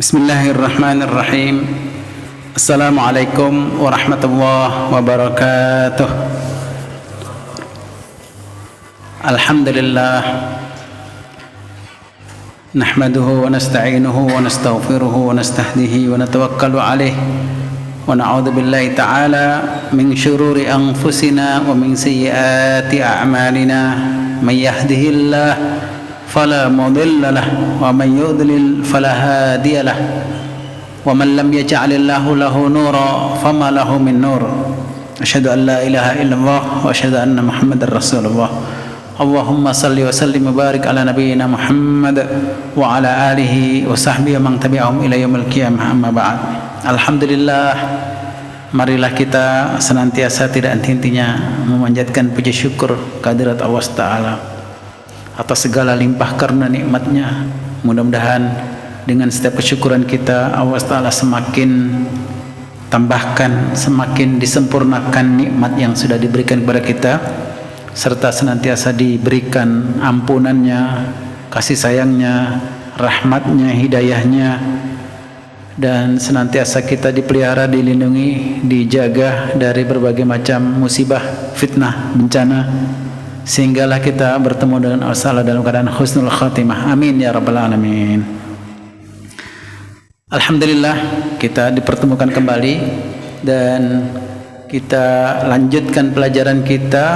Bismillahirrahmanirrahim. Assalamualaikum warahmatullahi wabarakatuh. Alhamdulillah, nahmaduhu wa nasta'inuhu wa nastaghfiruhu wa nastahdihi wa natawakkalu alaih wa na'udzu billahi ta'ala min syururi anfusina wa min sayyiati a'malina. May yahdihillah فلا مضل له ومن يضلل فلا هادي له ومن لم يجعل الله له نورا فما له من نور. أشهد أن لا إله إلا الله وأشهد أن محمد رسول الله. اللهم صل وسلم وبارك على نبينا محمد وعلى آله وصحبه ومن تبعهم إلى يوم القيامة. أما بعد. Alhamdulillah, marilah kita senantiasa tidak henti-hentinya memanjatkan puji syukur kehadirat Allah Ta'ala atas segala limpah karena nikmatnya. Mudah-mudahan dengan setiap kesyukuran kita, Allah Ta'ala semakin tambahkan, semakin disempurnakan nikmat yang sudah diberikan kepada kita, serta senantiasa diberikan ampunannya, kasih sayangnya, rahmatnya, hidayahnya, dan senantiasa kita dipelihara, dilindungi, dijaga dari berbagai macam musibah, fitnah, bencana, sehinggalah kita bertemu dengan Allah dalam keadaan husnul khatimah. Amin ya rabbal alamin. Alhamdulillah, kita dipertemukan kembali dan kita lanjutkan pelajaran kita.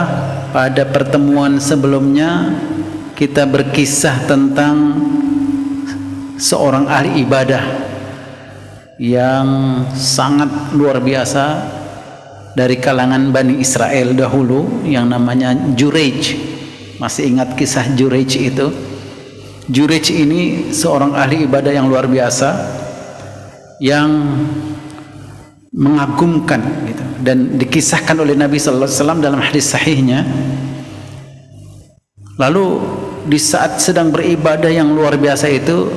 Pada pertemuan sebelumnya kita berkisah tentang seorang ahli ibadah yang sangat luar biasa dari kalangan Bani Israel dahulu, yang namanya Jurayj. Masih ingat kisah Jurayj itu? Jurayj ini seorang ahli ibadah yang luar biasa, yang mengagumkan gitu. Dan dikisahkan oleh Nabi sallallahu alaihi wasallam dalam hadis sahihnya. Lalu di saat sedang beribadah yang luar biasa itu,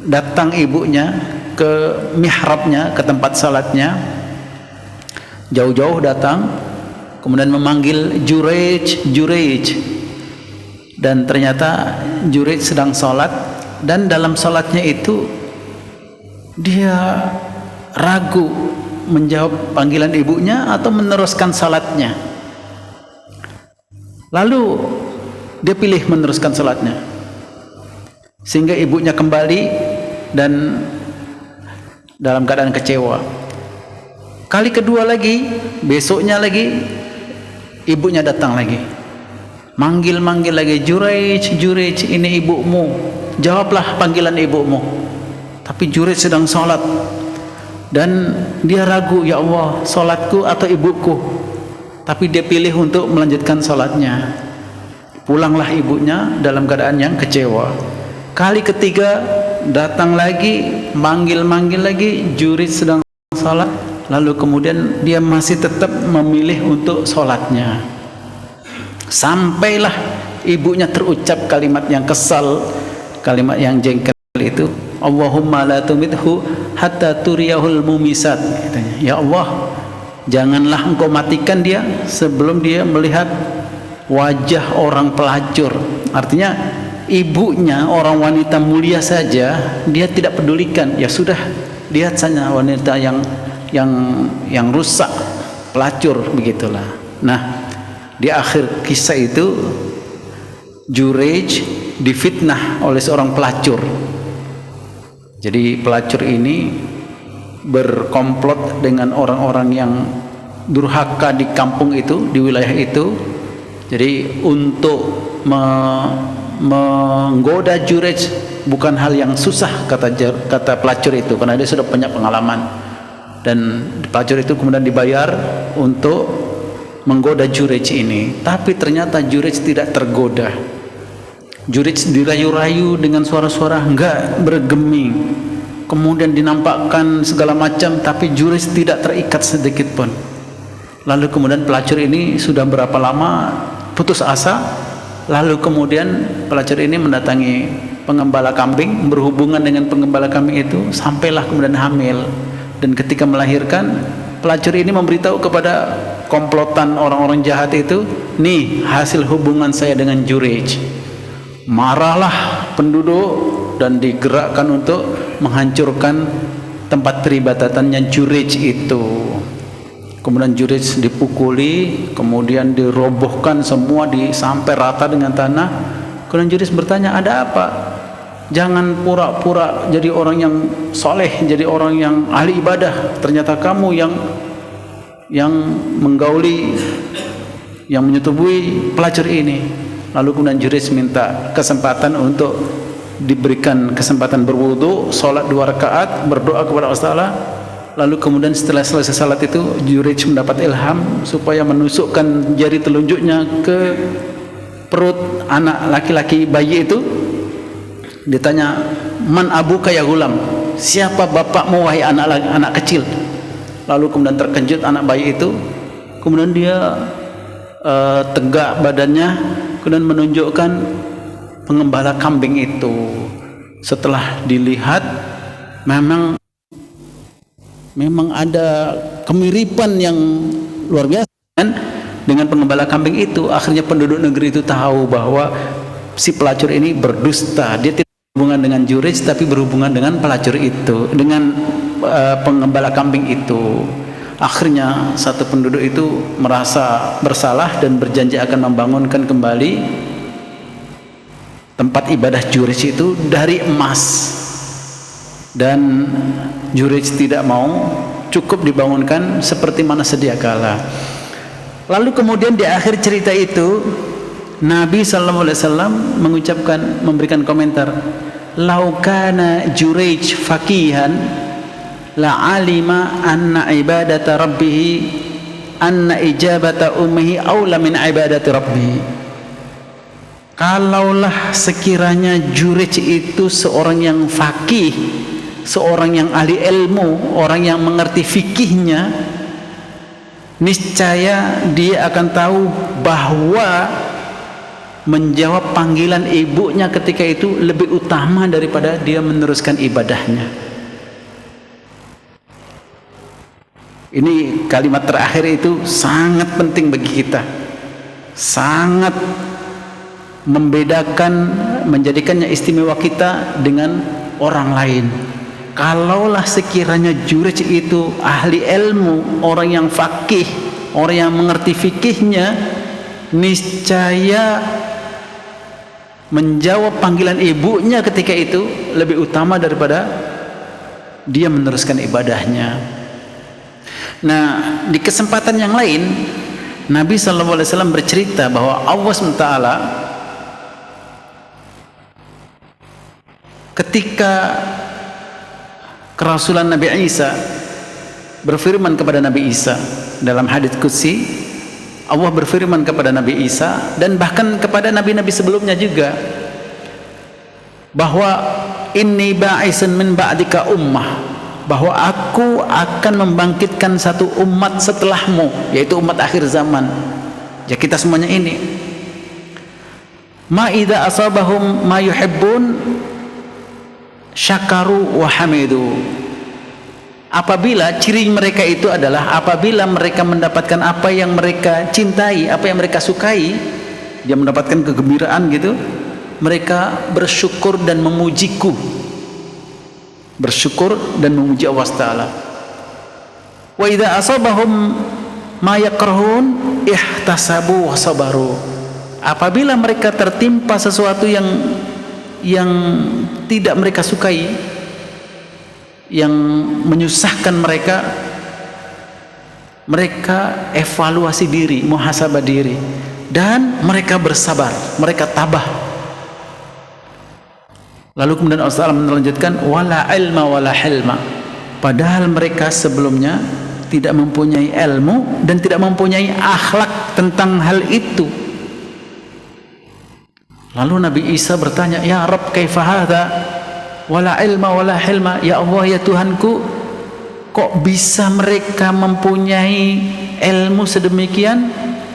datang ibunya ke mihrabnya, ke tempat salatnya, jauh-jauh datang, kemudian memanggil Jurayj, Jurayj. Dan ternyata Jurayj sedang sholat, dan dalam sholatnya itu dia ragu menjawab panggilan ibunya atau meneruskan sholatnya. Lalu dia pilih meneruskan sholatnya, sehingga ibunya kembali dan dalam keadaan kecewa. Kali kedua lagi, besoknya lagi, ibunya datang lagi, manggil-manggil lagi, Jurayj, Jurayj, ini ibumu, jawablah panggilan ibumu. Tapi Jurayj sedang sholat dan dia ragu, ya Allah, sholatku atau ibuku. Tapi dia pilih untuk melanjutkan sholatnya. Pulanglah ibunya dalam keadaan yang kecewa. Kali ketiga datang lagi, manggil-manggil lagi, Jurid sedang sholat, lalu kemudian dia masih tetap memilih untuk sholatnya. Sampailah ibunya terucap kalimat yang kesal, kalimat yang jengkel itu, Allahumma la tumithu hatta turiyahul mumisat, katanya. Ya Allah, janganlah engkau matikan dia sebelum dia melihat wajah orang pelacur. Artinya ibunya orang wanita mulia saja dia tidak pedulikan. Ya sudah, lihat saja wanita yang rusak, pelacur, begitulah. Nah, di akhir kisah itu Jurej difitnah oleh seorang pelacur. Jadi pelacur ini berkomplot dengan orang-orang yang durhaka di kampung itu, di wilayah itu. Jadi untuk menggoda Jurej bukan hal yang susah, kata pelacur itu, karena dia sudah banyak pengalaman. Dan pelacur itu kemudian dibayar untuk menggoda Jurej ini. Tapi ternyata Jurej tidak tergoda. Jurej dirayu-rayu dengan suara-suara enggak bergeming, kemudian dinampakkan segala macam, tapi Jurej tidak terikat sedikit pun. Lalu kemudian pelacur ini sudah berapa lama putus asa. Lalu kemudian pelacur ini mendatangi pengembala kambing, berhubungan dengan pengembala kambing itu, sampailah kemudian hamil. Dan ketika melahirkan, pelacur ini memberitahu kepada komplotan orang-orang jahat itu, nih hasil hubungan saya dengan Jurej. Marahlah penduduk dan digerakkan untuk menghancurkan tempat peribadatannya Jurej itu. Kemudian Jurej dipukuli, kemudian dirobohkan semua, sampai rata dengan tanah. Kemudian Jurej bertanya, ada apa? Jangan pura-pura jadi orang yang soleh, jadi orang yang ahli ibadah. Ternyata kamu yang menggauli, yang menyetubui pelacur ini. Lalu kemudian Jurej minta kesempatan untuk diberikan kesempatan berwudu, sholat 2 rakaat, berdoa kepada Allah Ta'ala. Lalu kemudian setelah selesai salat itu, Jurej mendapat ilham supaya menusukkan jari telunjuknya ke perut anak laki-laki bayi itu. Ditanya, man abuka ya gulam, siapa bapakmu wahai anak kecil? Lalu kemudian terkejut anak bayi itu. Kemudian dia tegak badannya, kemudian menunjukkan pengembala kambing itu. Setelah dilihat, memang ada kemiripan yang luar biasa dengan pengembala kambing itu. Akhirnya penduduk negeri itu tahu bahwa si pelacur ini berdusta. Dia tidak berhubungan dengan Jurej, tapi berhubungan dengan pelacur itu, dengan pengembala kambing itu. Akhirnya satu penduduk itu merasa bersalah dan berjanji akan membangunkan kembali tempat ibadah Jurej itu dari emas. Dan Jurej tidak mau, cukup dibangunkan seperti mana sedia kala. Lalu kemudian di akhir cerita itu Nabi SAW memberikan komentar, laukana Jurej faqihan la alima anna ibadata rabbih anna ijabata ummihi aula min ibadati rabbih. Kalaulah sekiranya Jurej itu seorang yang faqih, seorang yang ahli ilmu, orang yang mengerti fikihnya, niscaya dia akan tahu bahwa menjawab panggilan ibunya ketika itu lebih utama daripada dia meneruskan ibadahnya. Ini kalimat terakhir itu sangat penting bagi kita, sangat membedakan, menjadikannya istimewa kita dengan orang lain. Kalaulah sekiranya Jurej itu ahli ilmu, orang yang faqih, orang yang mengerti fikihnya, niscaya menjawab panggilan ibunya ketika itu lebih utama daripada dia meneruskan ibadahnya. Nah, di kesempatan yang lain Nabi SAW bercerita bahwa Allah SWT ketika kerasulan Nabi Isa berfirman kepada Nabi Isa dalam hadits qudsi, Allah berfirman kepada Nabi Isa dan bahkan kepada nabi-nabi sebelumnya juga bahwa inni ba'isun min ba'dika ummah, bahwa aku akan membangkitkan satu umat setelahmu, yaitu umat akhir zaman. Ya, kita semuanya ini. Ma idza asabahum ma yuhibbun syakaru wa hamidu. Apabila ciri mereka itu adalah apabila mereka mendapatkan apa yang mereka cintai, apa yang mereka sukai, dia mendapatkan kegembiraan gitu, mereka bersyukur dan memujiku, bersyukur dan memuji Allah Ta'ala. Wa idza asabahum ma yakrahun ihtasabu wa sabaru. Apabila mereka tertimpa sesuatu yang tidak mereka sukai, yang menyusahkan mereka, mereka evaluasi diri, muhasabah diri, dan mereka bersabar, mereka tabah. Lalu kemudian Allah melanjutkan wala ilma wala hilma, padahal mereka sebelumnya tidak mempunyai ilmu dan tidak mempunyai akhlak tentang hal itu. Lalu Nabi Isa bertanya, ya Rabb kaifa hadza wala ilma wala hilma, ya Allah, ya Tuhanku, kok bisa mereka mempunyai ilmu sedemikian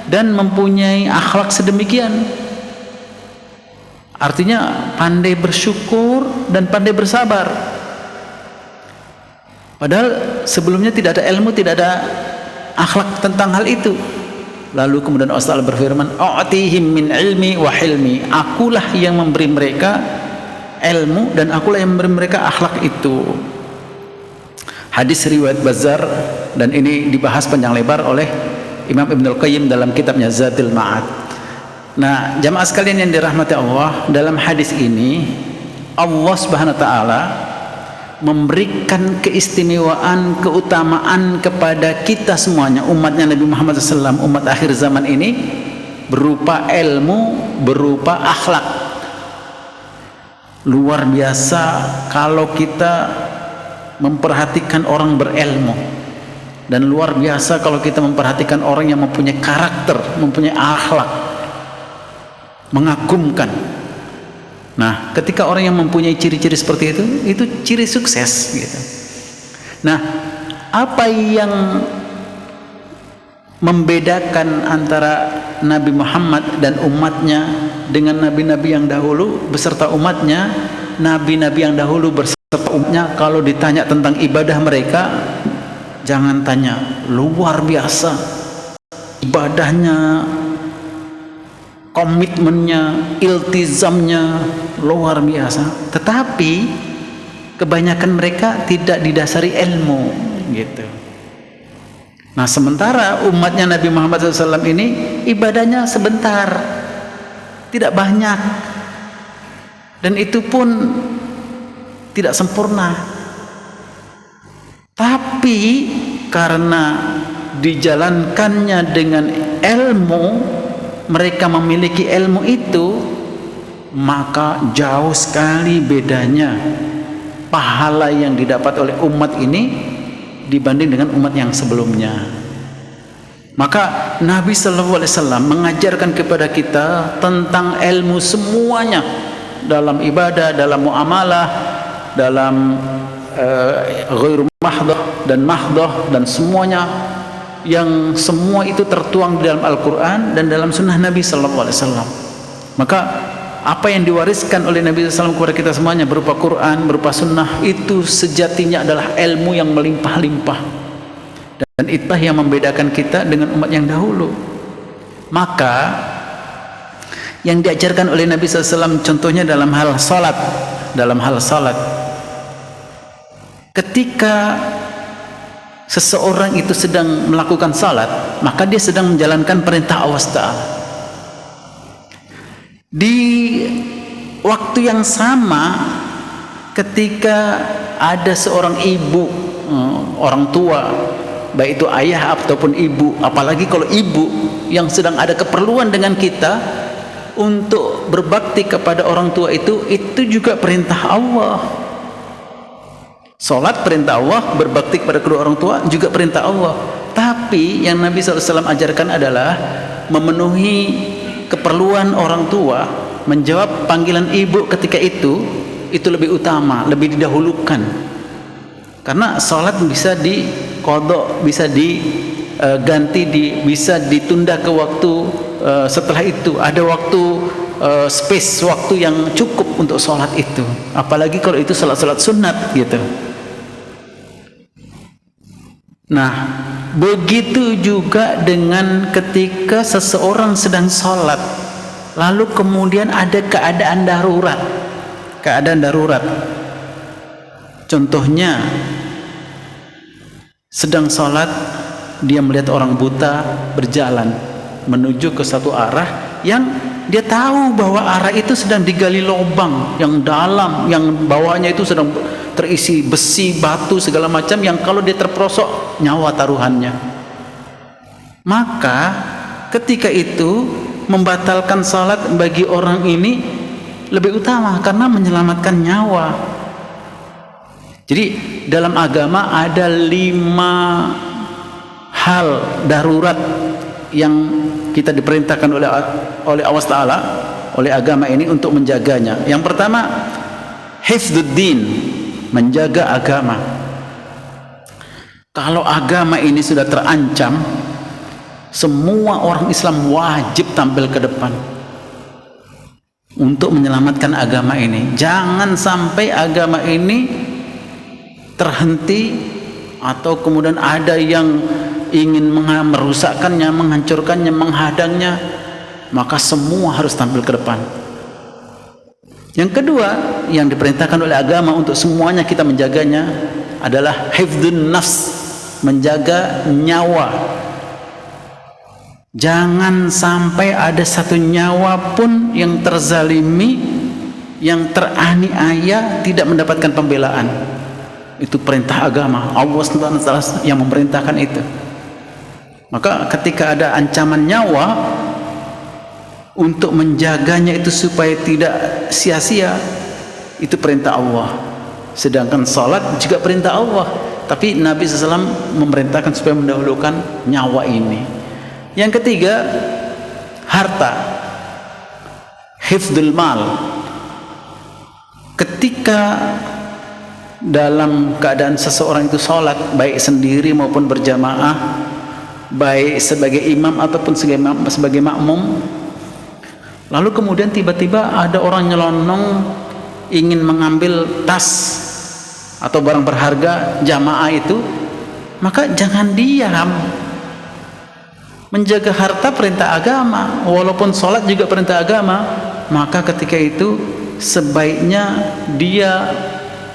dan mempunyai akhlak sedemikian? Artinya pandai bersyukur dan pandai bersabar, padahal sebelumnya tidak ada ilmu, tidak ada akhlak tentang hal itu. Lalu kemudian Allah berfirman, a'tihim min ilmi wa hilmi, akulah yang memberi mereka ilmu dan akulah yang memberi mereka akhlak itu. Hadis riwayat Bazzar, dan ini dibahas panjang lebar oleh Imam Ibnul Qayyim dalam kitabnya Zadul Ma'ad. Nah, jamaah sekalian yang dirahmati Allah, dalam hadis ini Allah Subhanahu wa taala memberikan keistimewaan, keutamaan kepada kita semuanya, umatnya Nabi Muhammad SAW, umat akhir zaman ini, berupa ilmu, berupa akhlak. Luar biasa kalau kita memperhatikan orang berilmu, dan luar biasa kalau kita memperhatikan orang yang mempunyai karakter, mempunyai akhlak, mengagumkan. Nah, ketika orang yang mempunyai ciri-ciri seperti itu ciri sukses gitu. Nah, apa yang membedakan antara Nabi Muhammad dan umatnya dengan nabi-nabi yang dahulu beserta umatnya? Nabi-nabi yang dahulu beserta umatnya, kalau ditanya tentang ibadah mereka, jangan tanya, luar biasa ibadahnya, komitmennya, iltizamnya luar biasa. Tetapi kebanyakan mereka tidak didasari ilmu gitu. Nah, sementara umatnya Nabi Muhammad SAW ini ibadahnya sebentar, tidak banyak, dan itu pun tidak sempurna. Tapi karena dijalankannya dengan ilmu, mereka memiliki ilmu itu, maka jauh sekali bedanya pahala yang didapat oleh umat ini dibanding dengan umat yang sebelumnya. Maka Nabi Sallallahu Alaihi Wasallam mengajarkan kepada kita tentang ilmu semuanya, dalam ibadah, dalam muamalah, dalam ghairu mahdoh dan mahdoh, dan semuanya, yang semua itu tertuang di dalam Al-Quran dan dalam sunnah Nabi Sallallahu Alaihi Wasallam. Maka apa yang diwariskan oleh Nabi SAW kepada kita semuanya berupa Quran, berupa sunnah, itu sejatinya adalah ilmu yang melimpah-limpah, dan itulah yang membedakan kita dengan umat yang dahulu. Maka yang diajarkan oleh Nabi SAW contohnya dalam hal salat, ketika seseorang itu sedang melakukan salat, maka dia sedang menjalankan perintah Allah Ta'ala. Di waktu yang sama, ketika ada seorang ibu, orang tua, baik itu ayah ataupun ibu, apalagi kalau ibu yang sedang ada keperluan dengan kita untuk berbakti kepada orang tua, itu juga perintah Allah. Salat perintah Allah, berbakti kepada kedua orang tua juga perintah Allah. Tapi yang Nabi SAW ajarkan adalah memenuhi keperluan orang tua, menjawab panggilan ibu ketika itu lebih utama, lebih didahulukan. Karena sholat bisa diqadha, bisa diganti, bisa ditunda ke waktu setelah itu. Ada waktu space, waktu yang cukup untuk sholat itu. Apalagi kalau itu sholat sunat gitu. Nah, begitu juga dengan ketika seseorang sedang sholat, lalu kemudian ada keadaan darurat. Contohnya, sedang sholat, dia melihat orang buta berjalan menuju ke satu arah yang dia tahu bahwa arah itu sedang digali lubang yang dalam, yang bawahnya itu sedang terisi besi, batu, segala macam, yang kalau dia terperosok nyawa taruhannya. Maka ketika itu membatalkan salat bagi orang ini lebih utama karena menyelamatkan nyawa. Jadi dalam agama ada 5 hal darurat yang kita diperintahkan oleh Allah Ta'ala, oleh agama ini untuk menjaganya. Yang pertama, hifdzuddin, menjaga agama. Kalau agama ini sudah terancam, semua orang Islam wajib tampil ke depan untuk menyelamatkan agama ini. Jangan sampai agama ini terhenti atau kemudian ada yang ingin merusakkannya, menghancurkannya, menghadangnya. Maka semua harus tampil ke depan. Yang kedua yang diperintahkan oleh agama untuk semuanya kita menjaganya adalah hifdzun nafs, menjaga nyawa. Jangan sampai ada satu nyawa pun yang terzalimi, yang teraniaya, tidak mendapatkan pembelaan. Itu perintah agama. Allah SWT yang memerintahkan itu. Maka ketika ada ancaman nyawa, untuk menjaganya itu supaya tidak sia-sia, itu perintah Allah. Sedangkan salat juga perintah Allah, tapi Nabi SAW memerintahkan supaya mendahulukan nyawa ini. Yang ketiga, harta, hifdzul mal. Ketika dalam keadaan seseorang itu salat, baik sendiri maupun berjamaah, baik sebagai imam ataupun sebagai makmum, lalu kemudian tiba-tiba ada orang nyelonong ingin mengambil tas atau barang berharga jamaah itu, maka jangan diam. Menjaga harta perintah agama, walaupun sholat juga perintah agama. Maka ketika itu sebaiknya dia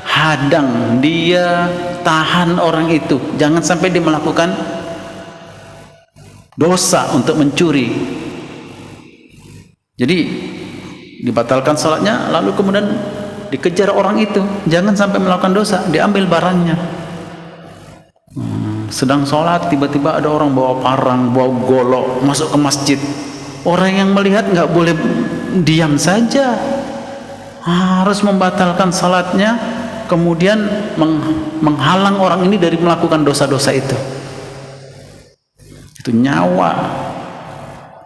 hadang, dia tahan orang itu, jangan sampai dia melakukan dosa untuk mencuri. Jadi dibatalkan salatnya, lalu kemudian dikejar orang itu, jangan sampai melakukan dosa, diambil barangnya. Sedang sholat tiba-tiba ada orang bawa parang, bawa golok masuk ke masjid. Orang yang melihat nggak boleh diam saja, harus membatalkan salatnya, kemudian menghalang orang ini dari melakukan dosa-dosa itu. Itu nyawa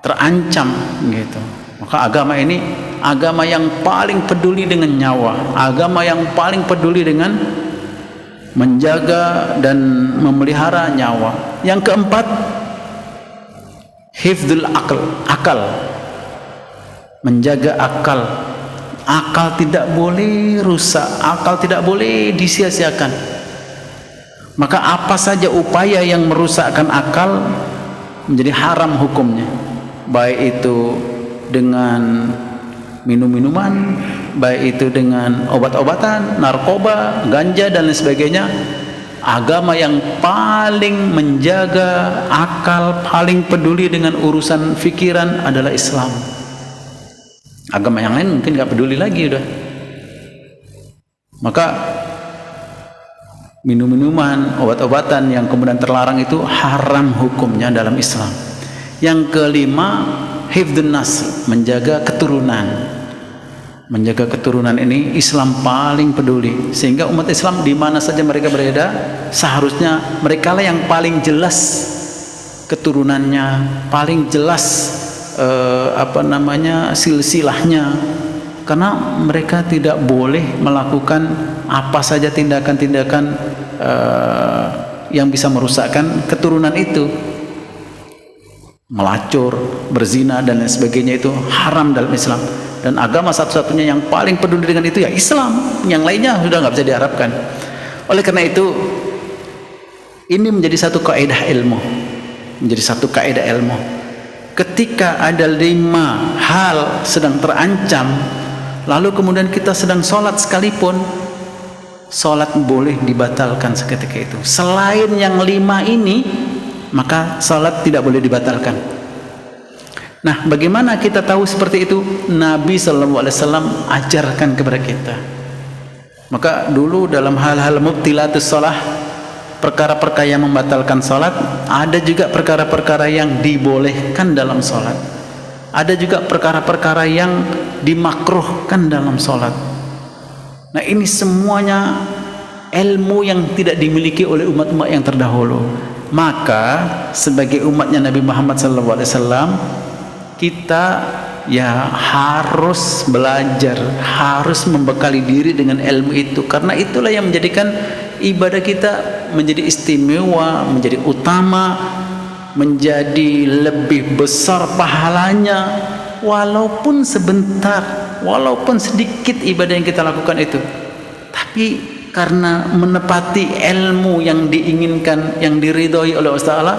terancam gitu. Maka agama ini agama yang paling peduli dengan nyawa, agama yang paling peduli dengan menjaga dan memelihara nyawa. Yang keempat, hifdzul akal, menjaga akal. Akal tidak boleh rusak, akal tidak boleh disia-siakan. Maka apa saja upaya yang merusakkan akal menjadi haram hukumnya, baik itu dengan minum-minuman, baik itu dengan obat-obatan, narkoba, ganja dan lain sebagainya. Agama yang paling menjaga akal, paling peduli dengan urusan fikiran adalah Islam. Agama yang lain mungkin nggak peduli lagi udah. Maka minum-minuman, obat-obatan yang kemudian terlarang itu haram hukumnya dalam Islam. Yang kelima, hifdzun nasl, menjaga keturunan. Menjaga keturunan ini Islam paling peduli, sehingga umat Islam di mana saja mereka berada, seharusnya mereka lah yang paling jelas keturunannya, paling jelas silsilahnya, karena mereka tidak boleh melakukan apa saja tindakan-tindakan yang bisa merusakkan keturunan itu. Melacur, berzina dan lain sebagainya itu haram dalam Islam, dan agama satu-satunya yang paling peduli dengan itu ya Islam. Yang lainnya sudah nggak bisa diharapkan. Oleh karena itu, ini menjadi satu kaidah ilmu, ketika ada 5 hal sedang terancam, lalu kemudian kita sedang sholat sekalipun, sholat boleh dibatalkan seketika itu. Selain yang 5 ini, maka sholat tidak boleh dibatalkan. Nah, bagaimana kita tahu seperti itu? Nabi SAW ajarkan kepada kita. Maka dulu dalam hal-hal mubtilatus sholah, perkara-perkara yang membatalkan sholat, ada juga perkara-perkara yang dibolehkan dalam sholat, ada juga perkara-perkara yang dimakruhkan dalam sholat. Nah, ini semuanya ilmu yang tidak dimiliki oleh umat-umat yang terdahulu. Maka sebagai umatnya Nabi Muhammad SAW, kita ya harus belajar, harus membekali diri dengan ilmu itu, karena itulah yang menjadikan ibadah kita menjadi istimewa, menjadi utama, menjadi lebih besar pahalanya, walaupun sebentar, walaupun sedikit ibadah yang kita lakukan itu, tapi karena menepati ilmu yang diinginkan, yang diridhoi oleh Allah Ta'ala,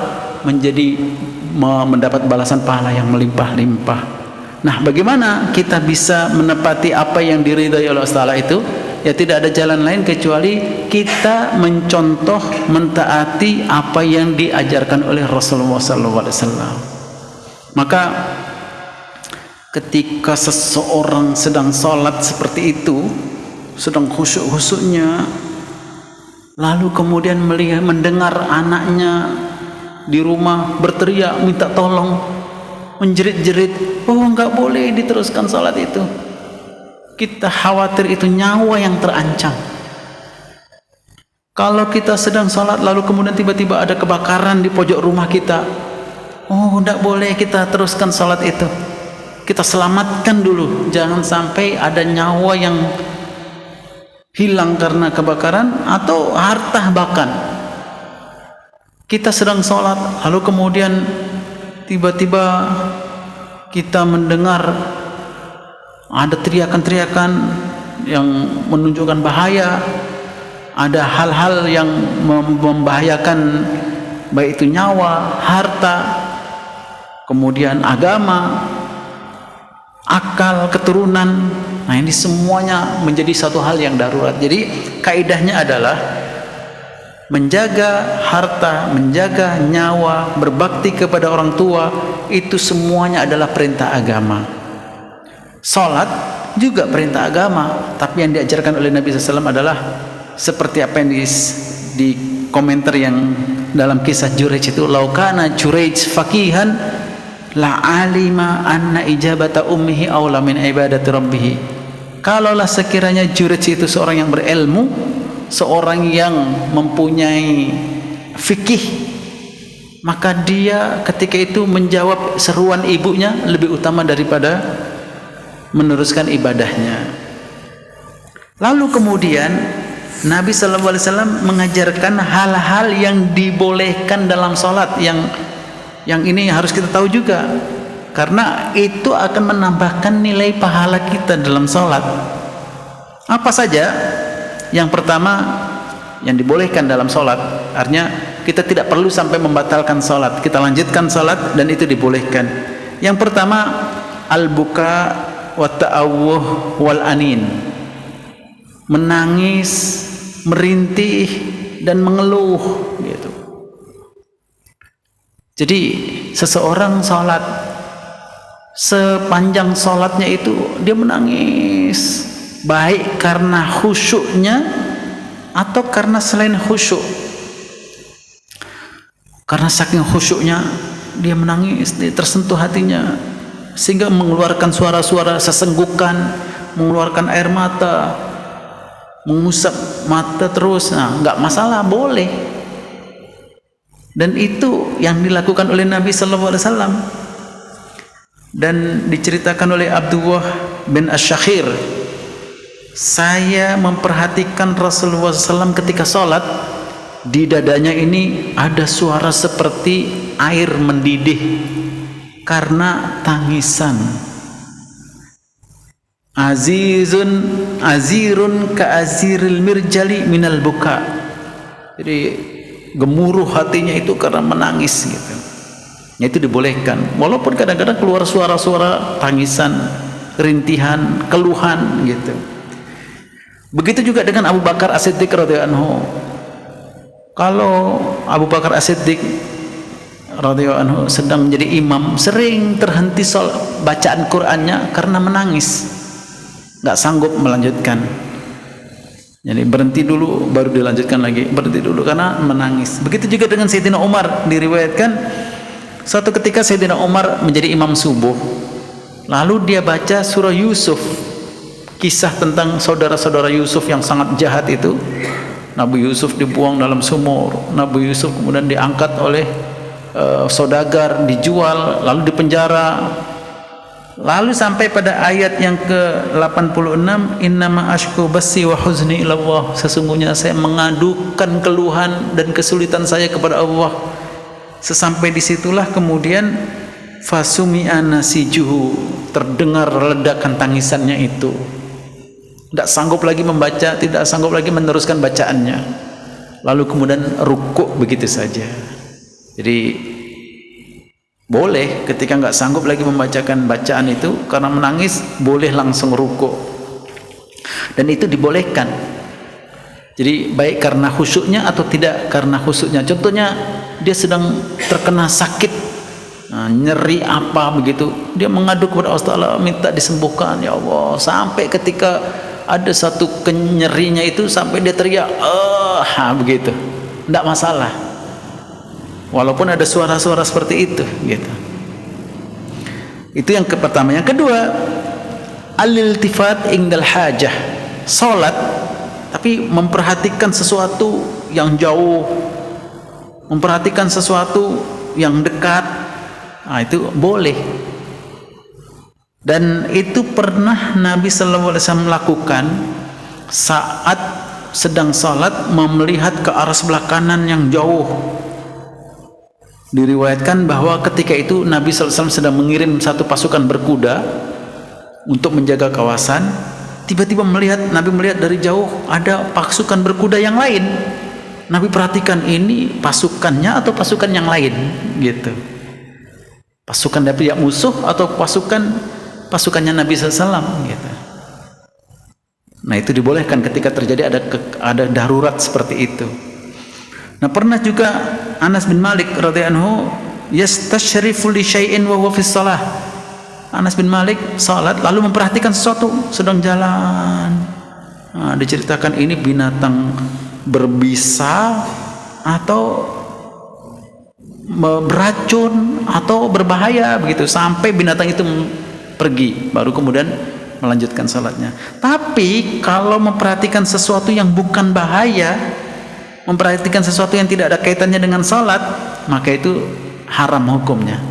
menjadi mendapat balasan pahala yang melimpah-limpah. Nah, bagaimana kita bisa menepati apa yang diridhoi oleh Allah Ta'ala itu? Ya, tidak ada jalan lain kecuali kita mencontoh, mentaati apa yang diajarkan oleh Rasulullah SAW. Maka ketika seseorang sedang sholat seperti itu, sedang khusyuk-khusyuknya, lalu kemudian mendengar anaknya di rumah berteriak minta tolong, menjerit-jerit, oh enggak boleh diteruskan sholat itu. Kita khawatir itu nyawa yang terancam. Kalau kita sedang sholat lalu kemudian tiba-tiba ada kebakaran di pojok rumah kita, oh enggak boleh kita teruskan sholat itu. Kita selamatkan dulu, jangan sampai ada nyawa yang hilang karena kebakaran atau harta bahkan. Kita sedang sholat lalu kemudian tiba-tiba kita mendengar ada teriakan-teriakan yang menunjukkan bahaya, ada hal-hal yang membahayakan baik itu nyawa, harta, kemudian agama, akal, keturunan. Nah, ini semuanya menjadi satu hal yang darurat. Jadi kaidahnya adalah menjaga harta, menjaga nyawa, berbakti kepada orang tua, itu semuanya adalah perintah agama. Salat juga perintah agama, tapi yang diajarkan oleh Nabi SAW adalah seperti apa yang di komentar yang dalam kisah Jurayj itu, laukana Jurayj faqihan la alima anna ijabata ummihi aula min ibadati rabbih. Kalaulah sekiranya Jurayj itu seorang yang berilmu, seorang yang mempunyai fikih, maka dia ketika itu menjawab seruan ibunya lebih utama daripada meneruskan ibadahnya. Lalu kemudian Nabi SAW mengajarkan hal-hal yang dibolehkan dalam sholat, yang ini harus kita tahu juga, karena itu akan menambahkan nilai pahala kita dalam sholat. Apa saja? Yang pertama, yang dibolehkan dalam sholat, artinya kita tidak perlu sampai membatalkan sholat, kita lanjutkan sholat dan itu dibolehkan. Yang pertama, al-buka wa ta'awuh wal anin, menangis, merintih dan mengeluh gitu. Jadi seseorang sholat, sepanjang sholatnya itu dia menangis, baik karena khusyuknya atau karena selain khusyuk. Karena saking khusyuknya dia menangis, dia tersentuh hatinya sehingga mengeluarkan suara-suara sesenggukan, mengeluarkan air mata, mengusap mata terus. Nah, nggak masalah, boleh. Dan itu yang dilakukan oleh Nabi sallallahu alaihi wasallam. Dan diceritakan oleh Abdullah bin Asy-Syakhir, saya memperhatikan Rasulullah SAW ketika sholat, di dadanya ini ada suara seperti air mendidih karena tangisan. Azirun ka'aziril mirjali minal buka. Jadi gemuruh hatinya itu karena menangis gitu. Itu dibolehkan, walaupun kadang-kadang keluar suara-suara tangisan, rintihan, keluhan gitu. Begitu juga dengan Abu Bakar As-Siddiq radhiyallahu anhu. Kalau Abu Bakar As-Siddiq radhiyallahu anhu sedang menjadi imam, sering terhenti bacaan Qur'annya karena menangis, nggak sanggup melanjutkan. Jadi berhenti dulu baru dilanjutkan lagi, berhenti dulu karena menangis. Begitu juga dengan Sayyidina Umar, diriwayatkan suatu ketika Sayyidina Umar menjadi imam subuh, lalu dia baca surah Yusuf, kisah tentang saudara-saudara Yusuf yang sangat jahat itu. Nabi Yusuf dibuang dalam sumur, Nabi Yusuf kemudian diangkat oleh saudagar, dijual, lalu dipenjara. Lalu sampai pada ayat yang ke-86, innama ashku basi wa huzni ilallah, sesungguhnya saya mengadukan keluhan dan kesulitan saya kepada Allah. Sesampai disitulah kemudian fasumi'a nasijuhu, terdengar ledakan tangisannya itu. Tidak sanggup lagi membaca, tidak sanggup lagi meneruskan bacaannya. Lalu kemudian rukuk begitu saja. Jadi boleh ketika nggak sanggup lagi membacakan bacaan itu karena menangis, boleh langsung rukuk. Dan itu dibolehkan. Jadi baik karena khusyuknya atau tidak karena khusyuknya. Contohnya dia sedang terkena sakit, nyeri apa begitu, dia mengadu kepada Allah, minta disembuhkan ya Allah, sampai ketika ada satu kenyerinya itu sampai dia teriak begitu, tidak masalah, walaupun ada suara-suara seperti itu gitu. Itu yang pertama. Yang kedua, al-iltifat indal hajah, salat tapi memperhatikan sesuatu yang jauh, memperhatikan sesuatu yang dekat, itu boleh. Dan itu pernah Nabi sallallahu alaihi wasallam lakukan saat sedang salat, melihat ke arah sebelah kanan yang jauh. Diriwayatkan bahwa ketika itu Nabi sallallahu alaihi wasallam sedang mengirim satu pasukan berkuda untuk menjaga kawasan. Tiba-tiba Nabi melihat dari jauh ada pasukan berkuda yang lain. Nabi perhatikan, ini pasukannya atau pasukan yang lain gitu. Pasukan dari musuh atau pasukannya Nabi SAW gitu. Nah itu dibolehkan ketika terjadi ada darurat seperti itu. Nah pernah juga Anas bin Malik radhiyallahu anhu yastashrifu li syai'in wa huwa fis shalah. Anas bin Malik salat lalu memperhatikan sesuatu sedang jalan. Diceritakan ini binatang berbisa atau beracun atau berbahaya begitu, sampai binatang itu pergi, baru kemudian melanjutkan salatnya. Tapi kalau memperhatikan sesuatu yang bukan bahaya, memperhatikan sesuatu yang tidak ada kaitannya dengan salat, maka itu haram hukumnya,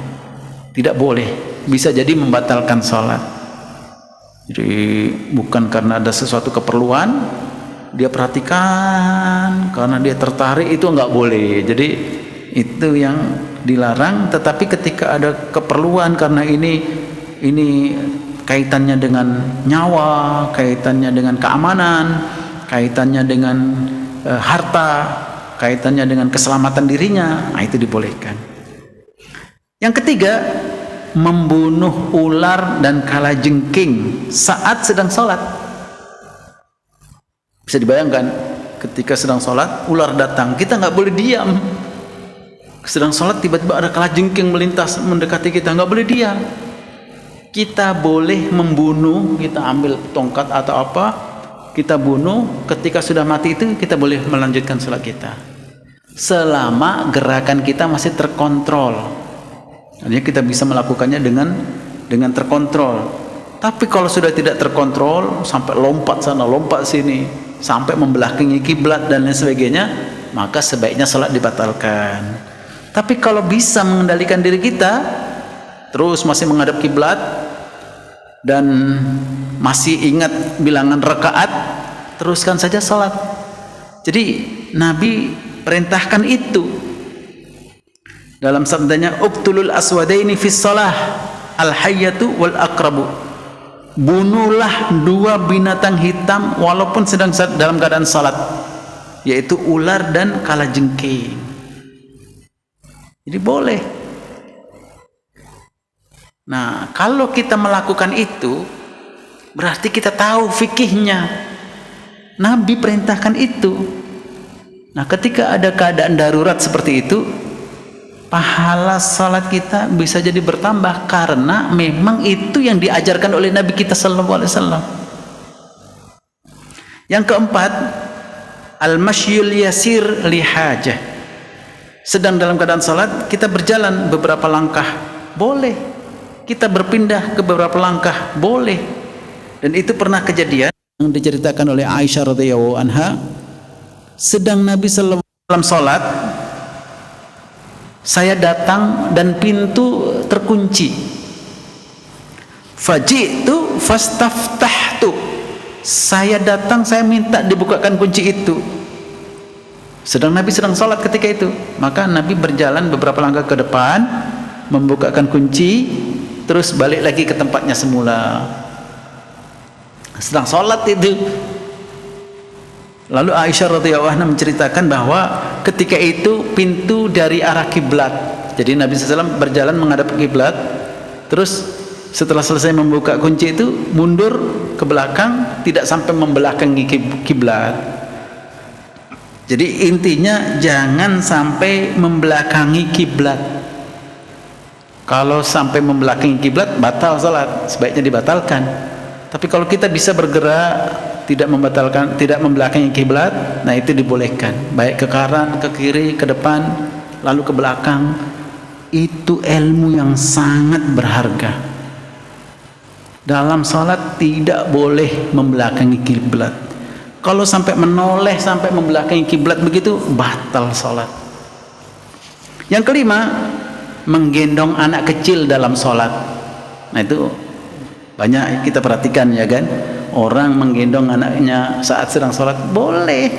tidak boleh, bisa jadi membatalkan salat. Jadi bukan karena ada sesuatu keperluan dia perhatikan, karena dia tertarik, itu nggak boleh. Jadi itu yang dilarang. Tetapi ketika ada keperluan karena ini kaitannya dengan nyawa, kaitannya dengan keamanan, kaitannya dengan harta, kaitannya dengan keselamatan dirinya, itu dibolehkan. Yang ketiga, membunuh ular dan kalajengking saat sedang sholat. Bisa dibayangkan ketika sedang sholat ular datang, kita nggak boleh diam. Sedang sholat tiba-tiba ada kalajengking melintas mendekati kita, nggak boleh diam. Kita boleh membunuh, kita ambil tongkat atau apa, kita bunuh. Ketika sudah mati itu kita boleh melanjutkan sholat kita selama gerakan kita masih terkontrol. Artinya kita bisa melakukannya dengan terkontrol. Tapi kalau sudah tidak terkontrol, sampai lompat sana lompat sini, sampai membelakangi kiblat dan lain sebagainya, maka sebaiknya salat dibatalkan. Tapi kalau bisa mengendalikan diri kita, terus masih menghadap kiblat dan masih ingat bilangan rakaat, teruskan saja salat. Jadi Nabi perintahkan itu dalam sabdanya, uqtulul aswadaini fis shalah, al hayyatu wal aqrabu. Bunuhlah dua binatang hitam walaupun sedang dalam keadaan salat, yaitu ular dan kalajengking. Jadi boleh. Nah, kalau kita melakukan itu, berarti kita tahu fikihnya. Nabi perintahkan itu. Nah, ketika ada keadaan darurat seperti itu, pahala salat kita bisa jadi bertambah karena memang itu yang diajarkan oleh Nabi kita sallallahu alaihi wasallam. Yang keempat, al-mashyul yasir li hajah. Sedang dalam keadaan salat, kita berjalan beberapa langkah, boleh. Kita berpindah ke beberapa langkah, boleh. Dan itu pernah kejadian yang diceritakan oleh Aisyah radhiyallahu anha, sedang Nabi sallallahu alaihi wasallam salat, saya datang dan pintu terkunci. Faji'tu fastaftahtu. Saya datang, saya minta dibukakan kunci itu. Sedang Nabi sedang salat ketika itu, maka Nabi berjalan beberapa langkah ke depan, membukakan kunci, terus balik lagi ke tempatnya semula. Sedang salat itu. Lalu Aisyah radhiyallahu anha menceritakan bahwa ketika itu pintu dari arah kiblat. Jadi Nabi SAW berjalan menghadap kiblat, terus setelah selesai membuka kunci itu mundur ke belakang, tidak sampai membelakangi kiblat. Jadi intinya jangan sampai membelakangi kiblat. Kalau sampai membelakangi kiblat batal salat, sebaiknya dibatalkan. Tapi kalau kita bisa bergerak, tidak membatalkan, tidak membelakangi kiblat, nah itu dibolehkan. Baik ke kanan, ke kiri, ke depan, lalu ke belakang. Itu ilmu yang sangat berharga. Dalam salat tidak boleh membelakangi kiblat. Kalau sampai menoleh, sampai membelakangi kiblat begitu, batal salat. Yang kelima, menggendong anak kecil dalam salat. Nah itu banyak kita perhatikan ya kan, orang menggendong anaknya saat sedang sholat boleh.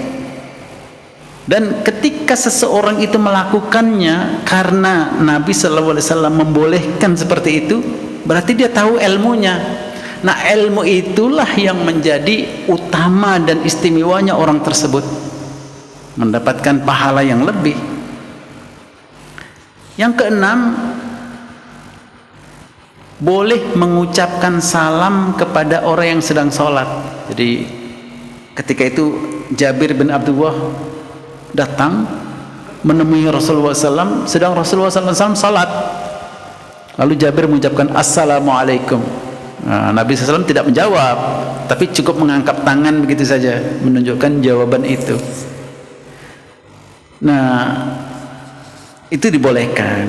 Dan ketika seseorang itu melakukannya karena Nabi SAW membolehkan seperti itu, berarti dia tahu ilmunya. Nah ilmu itulah yang menjadi utama dan istimewanya orang tersebut, mendapatkan pahala yang lebih. Yang keenam, boleh mengucapkan salam kepada orang yang sedang sholat. Jadi ketika itu Jabir bin Abdullah datang menemui Rasulullah SAW, sedang Rasulullah SAW sholat. Lalu Jabir mengucapkan Assalamualaikum. Nah, Nabi SAW tidak menjawab, tapi cukup mengangkat tangan begitu saja, menunjukkan jawaban itu. Nah itu dibolehkan.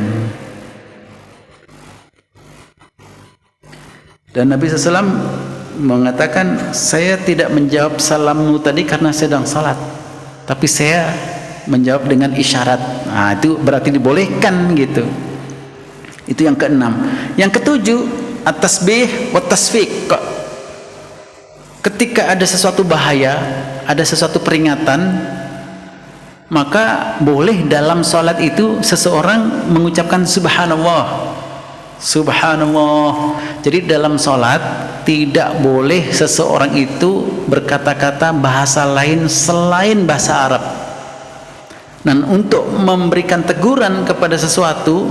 Dan Nabi SAW mengatakan, saya tidak menjawab salammu tadi karena sedang salat, tapi saya menjawab dengan isyarat. Nah itu berarti dibolehkan gitu. Itu yang keenam. Yang ketujuh, at-tasbih wa tasfiq. Ketika ada sesuatu bahaya, ada sesuatu peringatan, maka boleh dalam salat itu seseorang mengucapkan subhanallah. Subhanallah. Jadi dalam salat tidak boleh seseorang itu berkata-kata bahasa lain selain bahasa Arab. Dan untuk memberikan teguran kepada sesuatu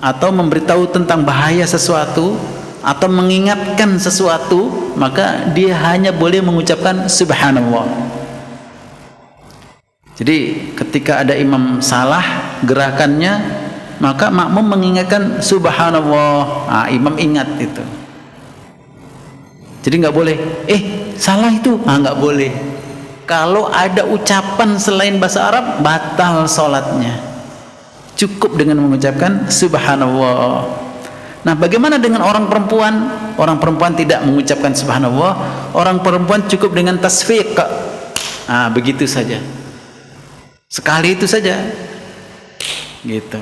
atau memberitahu tentang bahaya sesuatu atau mengingatkan sesuatu, maka dia hanya boleh mengucapkan subhanallah. Jadi ketika ada imam salah gerakannya, maka makmum mengingatkan subhanallah. Nah, imam ingat itu. Jadi nggak boleh, salah itu, nggak boleh. Kalau ada ucapan selain bahasa Arab, batal sholatnya. Cukup dengan mengucapkan subhanallah. Nah, bagaimana dengan orang perempuan? Orang perempuan tidak mengucapkan subhanallah. Orang perempuan cukup dengan tasfiq. Nah, begitu saja. Sekali itu saja. gitu.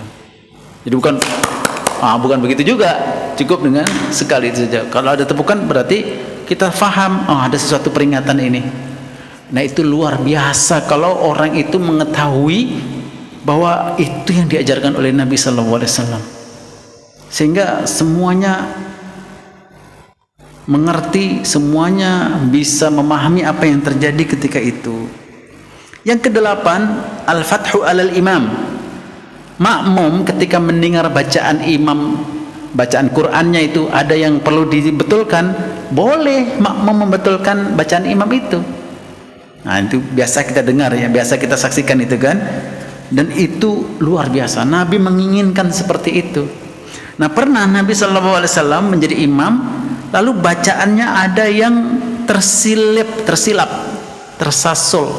Jadi bukan begitu juga, cukup dengan sekali itu saja. Kalau ada tepukan berarti kita faham, ada sesuatu peringatan ini. Nah, itu luar biasa kalau orang itu mengetahui bahwa itu yang diajarkan oleh Nabi Sallallahu Alaihi Wasallam, sehingga semuanya mengerti, semuanya bisa memahami apa yang terjadi ketika itu. Yang kedelapan, al-fathu alal imam. Makmum ketika mendengar bacaan imam, bacaan Qur'annya itu ada yang perlu dibetulkan, boleh makmum membetulkan bacaan imam itu. Nah, itu biasa kita dengar ya, biasa kita saksikan itu kan. Dan itu luar biasa, Nabi menginginkan seperti itu. Nah, pernah Nabi SAW menjadi imam, lalu bacaannya ada yang tersilap, tersasul.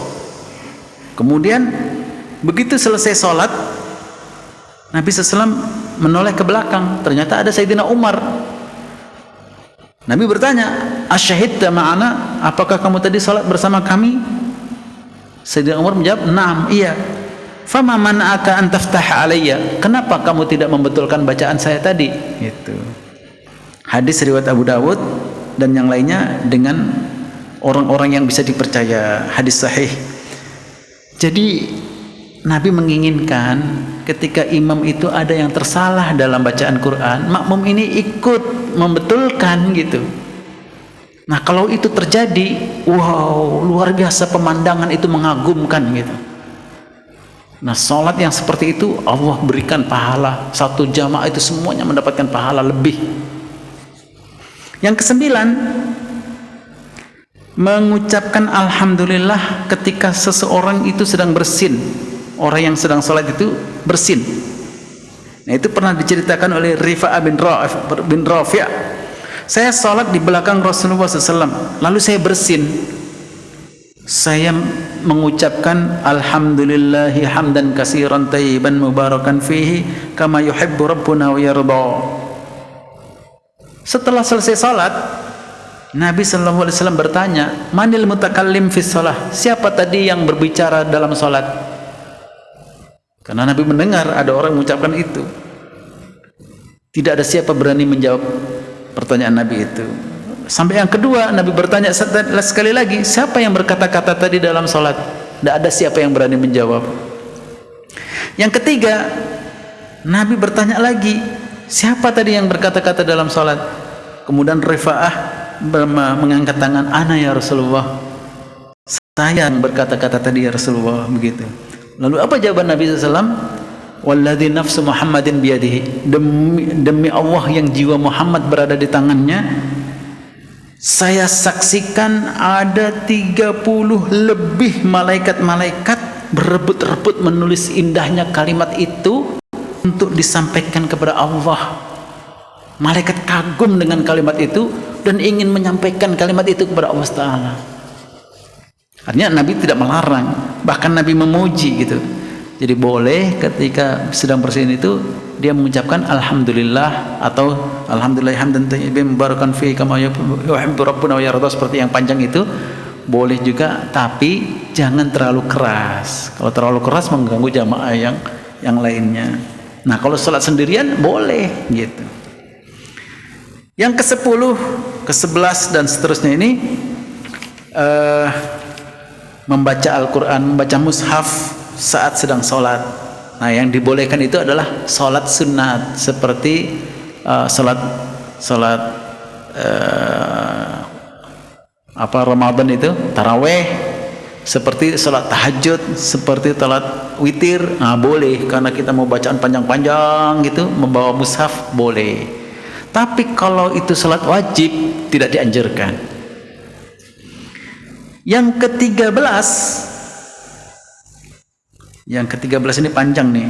Kemudian begitu selesai sholat, Nabi SAW menoleh ke belakang, ternyata ada Sayyidina Umar. Nabi bertanya, asyahidta ma'ana, apakah kamu tadi sholat bersama kami? Sayyidina Umar menjawab, na'am, iya. Fama mana'aka an taftah alayya, kenapa kamu tidak membetulkan bacaan saya tadi? Gitu. Hadis riwayat Abu Dawud dan yang lainnya dengan orang-orang yang bisa dipercaya, hadis sahih. Jadi Nabi menginginkan ketika imam itu ada yang tersalah dalam bacaan Quran, makmum ini ikut membetulkan gitu. Nah, kalau itu terjadi, wow, luar biasa, pemandangan itu mengagumkan gitu. Nah, sholat yang seperti itu Allah berikan pahala, satu jamaah itu semuanya mendapatkan pahala lebih. Yang kesembilan, mengucapkan alhamdulillah ketika seseorang itu sedang bersin. Orang yang sedang sholat itu bersin. Nah, itu pernah diceritakan oleh Rifa'ah bin Rafi'. Saya sholat di belakang Rasulullah SAW, lalu saya bersin. Saya mengucapkan alhamdulillahi hamdan katsiran thayyiban mubarakan fihi kama yuhibbu rabbuna wa yarda. Setelah selesai salat, Nabi sallallahu alaihi wasallam bertanya, manil mutakallim fi shalah? Siapa tadi yang berbicara dalam salat? Karena Nabi mendengar ada orang mengucapkan itu. Tidak ada siapa berani menjawab pertanyaan Nabi itu. Sampai yang kedua, Nabi bertanya sekali lagi, siapa yang berkata-kata tadi dalam salat? Tidak ada siapa yang berani menjawab. Yang ketiga, Nabi bertanya lagi, siapa tadi yang berkata-kata dalam salat? Kemudian Rifa'ah mengangkat tangan, ana ya Rasulullah, saya yang berkata-kata tadi ya Rasulullah, begitu. Lalu apa jawaban Nabi SAW? Walladzi nafsu Muhammadin biyadihi, demi Allah yang jiwa Muhammad berada di tangannya, saya saksikan ada 30 lebih malaikat-malaikat berebut-rebut menulis indahnya kalimat itu untuk disampaikan kepada Allah. Malaikat kagum dengan kalimat itu dan ingin menyampaikan kalimat itu kepada Allah Ta'ala. Artinya Nabi tidak melarang, bahkan Nabi memuji gitu. Jadi boleh ketika sedang bersin itu dia mengucapkan alhamdulillah atau alhamdulillah hamdan thayyiban mubarakan fihi kama yuhibbu rabbuna wa yarda, seperti yang panjang itu boleh juga, tapi jangan terlalu keras. Kalau terlalu keras mengganggu jamaah yang lainnya. Nah, kalau sholat sendirian boleh gitu. Yang ke-10, ke-11 dan seterusnya ini membaca Al-Quran, membaca mushaf saat sedang sholat. Nah, yang dibolehkan itu adalah sholat sunat seperti sholat Ramadan itu taraweh, seperti sholat tahajud, seperti sholat witir. Nah, boleh karena kita mau bacaan panjang-panjang gitu, membawa mushaf boleh. Tapi kalau itu sholat wajib tidak dianjurkan. Yang ke-13 ini panjang nih.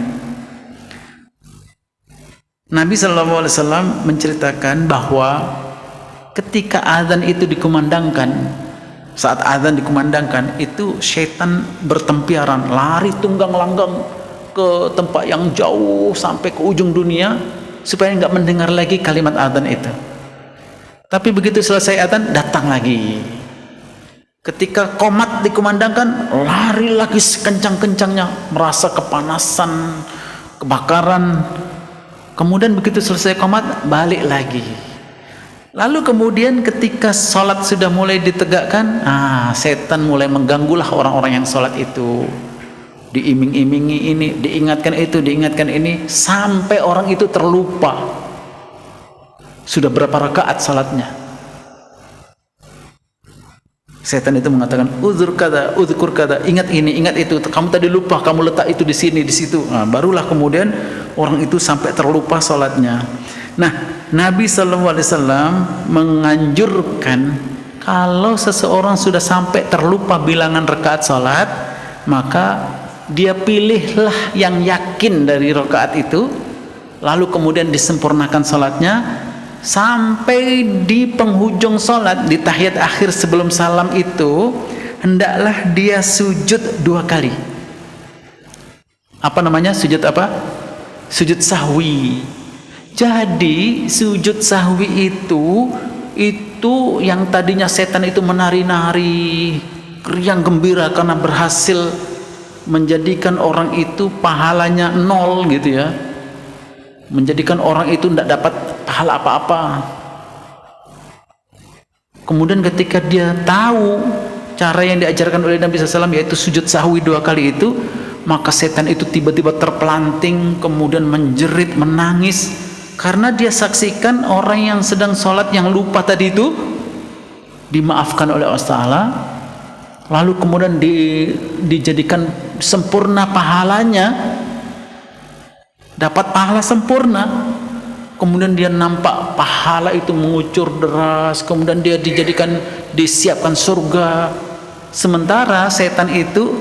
Nabi SAW menceritakan bahwa ketika azan itu dikumandangkan, saat azan dikumandangkan itu syaitan bertempiaran, lari tunggang langgang ke tempat yang jauh sampai ke ujung dunia supaya nggak mendengar lagi kalimat azan itu. Tapi begitu selesai azan datang lagi. Ketika qomat dikumandangkan, lari lagi sekencang-kencangnya, merasa kepanasan, kebakaran. Kemudian begitu selesai qomat, balik lagi. Lalu kemudian ketika sholat sudah mulai ditegakkan, setan mulai mengganggulah orang-orang yang sholat itu. Diiming-imingi ini, diingatkan itu, diingatkan ini, sampai orang itu terlupa sudah berapa rakaat sholatnya. Setan itu mengatakan, uzur kada, uzkur kada, ingat ini, ingat itu, kamu tadi lupa, kamu letak itu di sini, di situ. Barulah kemudian orang itu sampai terlupa sholatnya. Nah, Nabi SAW menganjurkan kalau seseorang sudah sampai terlupa bilangan rakaat sholat, maka dia pilihlah yang yakin dari rakaat itu, lalu kemudian disempurnakan sholatnya. Sampai di penghujung sholat, di tahiyat akhir sebelum salam itu, hendaklah dia sujud 2 kali. Apa namanya? Sujud apa? Sujud sahwi. Jadi sujud sahwi itu yang tadinya setan itu menari-nari, riang gembira karena berhasil menjadikan orang itu pahalanya 0 gitu ya, menjadikan orang itu tidak dapat pahala apa-apa. Kemudian ketika dia tahu cara yang diajarkan oleh Nabi SAW, yaitu sujud sahwi 2 kali itu, maka setan itu tiba-tiba terpelanting, kemudian menjerit, menangis, karena dia saksikan orang yang sedang sholat yang lupa tadi itu dimaafkan oleh Allah Ta'ala, lalu kemudian dijadikan sempurna pahalanya, dapat pahala sempurna. Kemudian dia nampak pahala itu mengucur deras, kemudian dia disiapkan surga. Sementara setan itu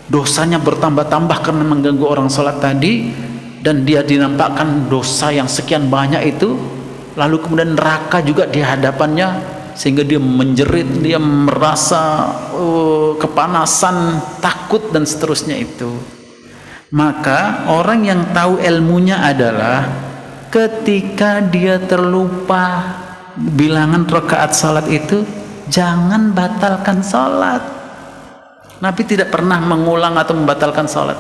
dosanya bertambah-tambah karena mengganggu orang sholat tadi, dan dia dinampakkan dosa yang sekian banyak itu, lalu kemudian neraka juga di hadapannya, sehingga dia menjerit, dia merasa kepanasan, takut dan seterusnya itu. Maka orang yang tahu ilmunya adalah ketika dia terlupa bilangan rakaat salat itu, jangan batalkan salat. Nabi tidak pernah mengulang atau membatalkan salat.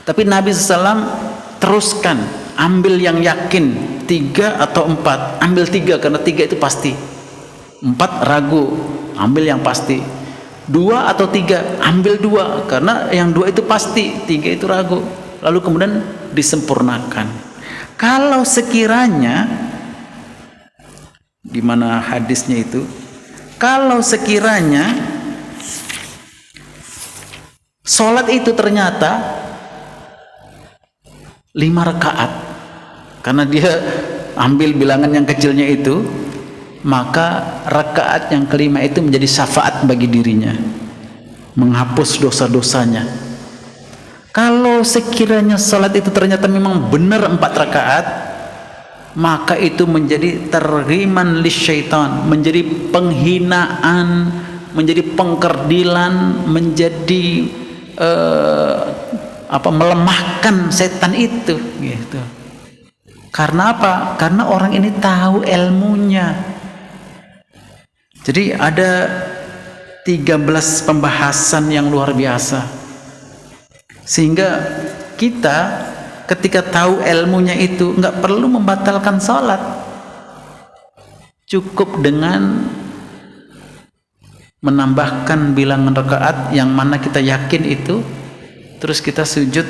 Tapi Nabi SAW teruskan, ambil yang yakin, 3 atau 4. Ambil 3 karena 3 itu pasti, 4 ragu, ambil yang pasti. 2 atau 3, ambil 2 karena yang 2 itu pasti, 3 itu ragu. Lalu kemudian disempurnakan. Kalau sekiranya, di mana hadisnya itu, kalau sekiranya sholat itu ternyata 5 rakaat, karena dia ambil bilangan yang kecilnya itu, maka rakaat yang kelima itu menjadi syafaat bagi dirinya, menghapus dosa-dosanya. Kalau sekiranya salat itu ternyata memang benar 4 rakaat, maka itu menjadi targhiman lisyaitan, menjadi penghinaan, menjadi pengkerdilan, menjadi melemahkan setan itu gitu. Karena apa? Karena orang ini tahu ilmunya. Jadi ada 13 pembahasan yang luar biasa, sehingga kita ketika tahu ilmunya itu nggak perlu membatalkan sholat, cukup dengan menambahkan bilangan rakaat yang mana kita yakin itu, terus kita sujud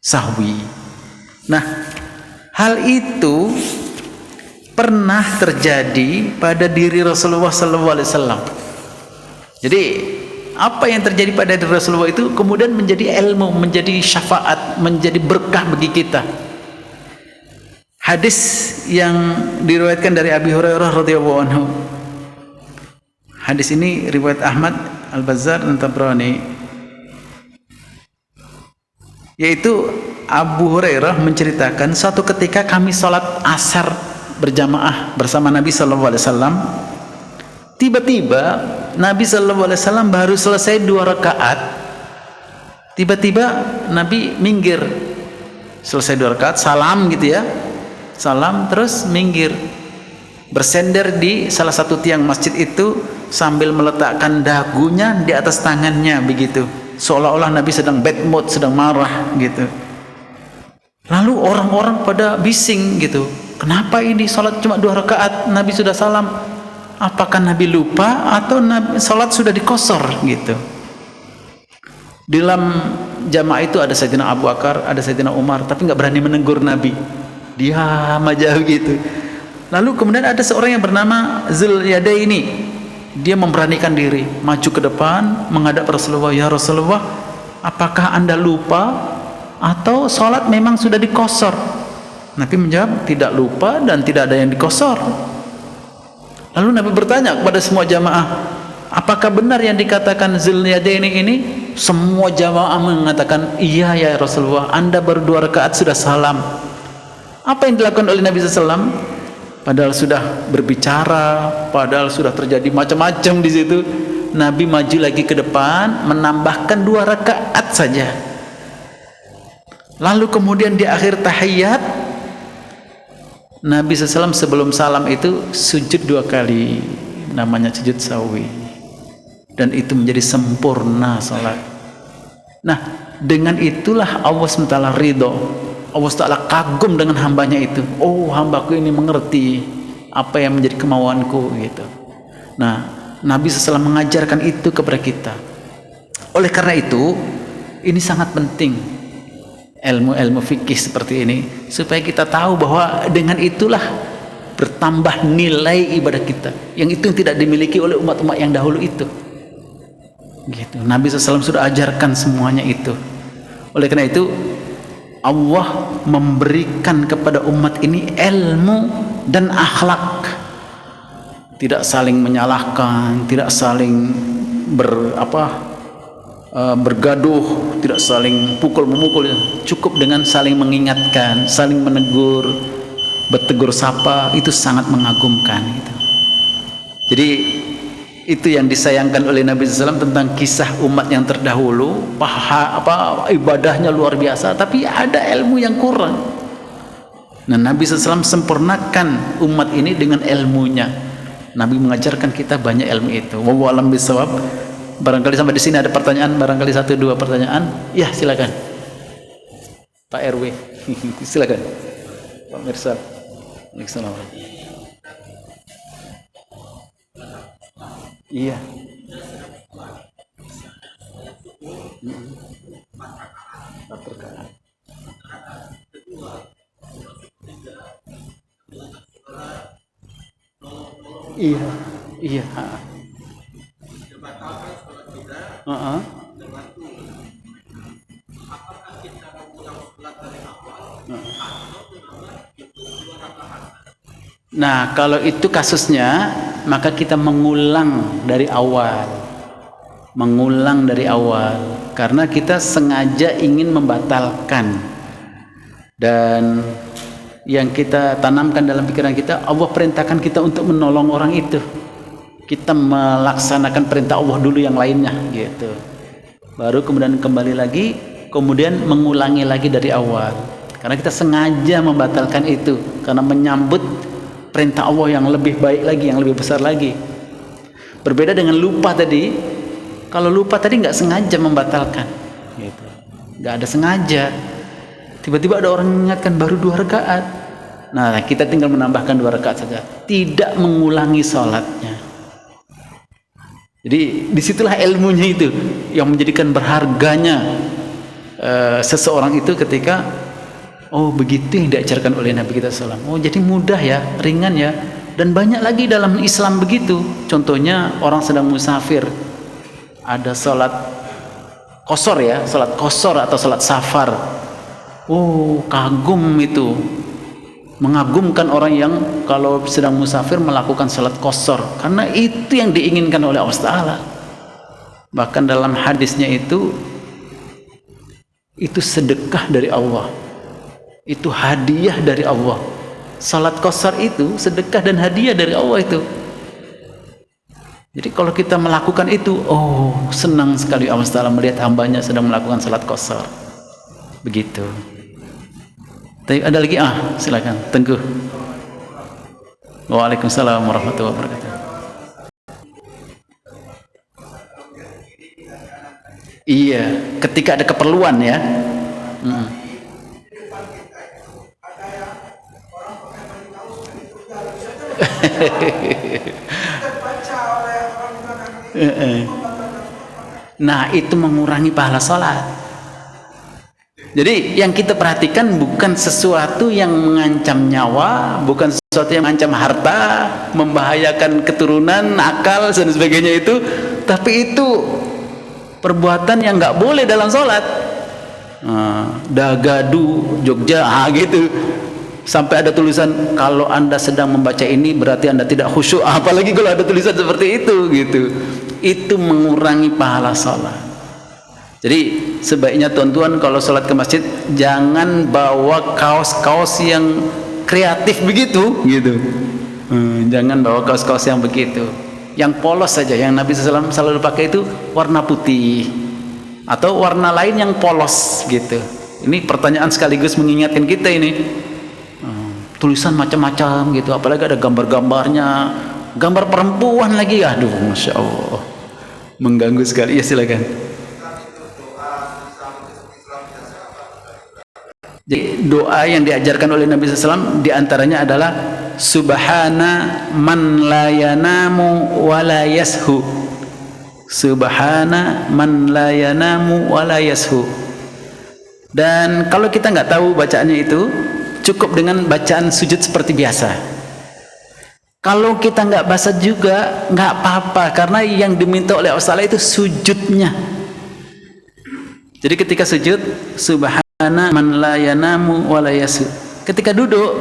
sahwi. Nah, hal itu pernah terjadi pada diri Rasulullah SAW. Jadi apa yang terjadi pada diri Rasulullah itu kemudian menjadi ilmu, menjadi syafaat, menjadi berkah bagi kita. Hadis yang diriwayatkan dari Abi Hurairah radhiyallahu anhu. Hadis ini riwayat Ahmad, Al-Bazzar dan Tabrani. Yaitu Abu Hurairah menceritakan, suatu ketika kami sholat asar berjamaah bersama Nabi SAW. Tiba-tiba Nabi SAW baru selesai 2 rakaat, tiba-tiba Nabi minggir, selesai 2 rakaat, salam gitu ya, salam terus minggir, bersender di salah satu tiang masjid itu sambil meletakkan dagunya di atas tangannya begitu, seolah-olah Nabi sedang bad mood, sedang marah gitu. Lalu orang-orang pada bising gitu, kenapa ini sholat cuma 2 rakaat, Nabi sudah salam? Apakah Nabi lupa atau sholat sudah dikosor gitu? Dalam jamaah itu ada Sayyidina Abu Bakar, ada Sayyidina Umar, tapi nggak berani menegur Nabi, diam aja gitu. Lalu kemudian ada seorang yang bernama Zulyadaini, dia memberanikan diri maju ke depan menghadap Rasulullah. Ya Rasulullah, apakah anda lupa atau sholat memang sudah dikosor? Nabi menjawab, tidak lupa dan tidak ada yang dikosor. Lalu Nabi bertanya kepada semua jamaah, apakah benar yang dikatakan Zulyadaini ini? Semua jamaah mengatakan, iya ya Rasulullah, anda baru 2 rakaat sudah salam. Apa yang dilakukan oleh Nabi SAW? Padahal sudah berbicara, padahal sudah terjadi macam-macam di situ. Nabi maju lagi ke depan, menambahkan 2 rakaat saja. Lalu kemudian di akhir tahiyat, Nabi SAW sebelum salam itu sujud 2 kali, namanya sujud sahwi, dan itu menjadi sempurna salat. Nah, dengan itulah Allah SWT ridho, Allah SWT kagum dengan hambanya itu. Oh, hambaku ini mengerti apa yang menjadi kemauanku gitu. Nah, Nabi SAW mengajarkan itu kepada kita. Oleh karena itu, ini sangat penting ilmu-ilmu fikih seperti ini, supaya kita tahu bahwa dengan itulah bertambah nilai ibadah kita, yang itu tidak dimiliki oleh umat-umat yang dahulu itu gitu. Nabi SAW sudah ajarkan semuanya itu. Oleh karena itu Allah memberikan kepada umat ini ilmu dan akhlak, tidak saling menyalahkan, tidak saling bergaduh, tidak saling pukul-memukul, cukup dengan saling mengingatkan, saling menegur, bertegur sapa, itu sangat mengagumkan gitu. Jadi itu yang disayangkan oleh Nabi SAW tentang kisah umat yang terdahulu, ibadahnya luar biasa, tapi ada ilmu yang kurang. Nah, Nabi SAW sempurnakan umat ini dengan ilmunya. Nabi mengajarkan kita banyak ilmu itu. Wallahu a'lam bishawab. Barangkali sampai di sini ada pertanyaan, barangkali 1-2 pertanyaan. Ya, silakan. Pak RW. Silakan. Pak Mirsal. Waalaikumsalam. Iya. Iya. Iya. Nah, kalau itu kasusnya, maka kita mengulang dari awal, karena kita sengaja ingin membatalkan, dan yang kita tanamkan dalam pikiran kita, Allah perintahkan kita untuk menolong orang itu, kita melaksanakan perintah Allah dulu yang lainnya gitu, baru kemudian kembali lagi, kemudian mengulangi lagi dari awal, karena kita sengaja membatalkan itu, karena menyambut perintah Allah yang lebih baik lagi, yang lebih besar lagi. Berbeda dengan lupa tadi. Kalau lupa tadi nggak sengaja membatalkan gitu, nggak ada sengaja, tiba-tiba ada orang mengingatkan baru 2 rakaat. Nah, kita tinggal menambahkan 2 rakaat saja, tidak mengulangi sholatnya. Jadi disitulah ilmunya itu yang menjadikan berharganya seseorang itu ketika, oh begitu yang diajarkan oleh Nabi kita SAW. Oh, jadi mudah ya, ringan ya. Dan banyak lagi dalam Islam begitu. Contohnya orang sedang musafir, ada sholat qasar ya, sholat qasar atau sholat safar. Oh, kagum itu, mengagumkan orang yang kalau sedang musafir melakukan sholat qasar, karena itu yang diinginkan oleh Allah Ta'ala. Bahkan dalam hadisnya itu sedekah dari Allah, itu hadiah dari Allah. Salat qasar itu sedekah dan hadiah dari Allah itu. Jadi kalau kita melakukan itu, oh senang sekali Allah Ta'ala melihat hambanya sedang melakukan salat qasar. Begitu. Tapi ada lagi? Silakan Tengku. Waalaikumsalam warahmatullahi wabarakatuh. Iya, ketika ada keperluan ya. Nah, itu mengurangi pahala sholat. Jadi yang kita perhatikan bukan sesuatu yang mengancam nyawa, bukan sesuatu yang mengancam harta, membahayakan keturunan, akal dan sebagainya itu, tapi itu perbuatan yang nggak boleh dalam sholat. Dagadu Jogja gitu, sampai ada tulisan kalau Anda sedang membaca ini berarti Anda tidak khusyuk, apalagi kalau ada tulisan seperti itu gitu. Itu mengurangi pahala sholat. Jadi sebaiknya tuan-tuan kalau sholat ke masjid jangan bawa kaos-kaos yang kreatif begitu gitu. Jangan bawa kaos-kaos yang begitu, yang polos saja. Yang Nabi SAW selalu pakai itu warna putih atau warna lain yang polos gitu. Ini pertanyaan sekaligus mengingatkan kita ini. Tulisan macam-macam gitu, apalagi ada gambar-gambarnya, gambar perempuan lagi, aduh Masya Allah, mengganggu sekali. Ya silakan. Jadi doa yang diajarkan oleh Nabi SAW diantaranya adalah Subhana man la yanamu wa la yashu. Subhana man la yanamu wa la yashu. Dan kalau kita nggak tahu bacaannya itu, cukup dengan bacaan sujud seperti biasa. Kalau kita nggak baca juga nggak apa-apa, karena yang diminta oleh Allah itu sujudnya. Jadi ketika sujud Subhana man la yanamu wa la yasu. Ketika duduk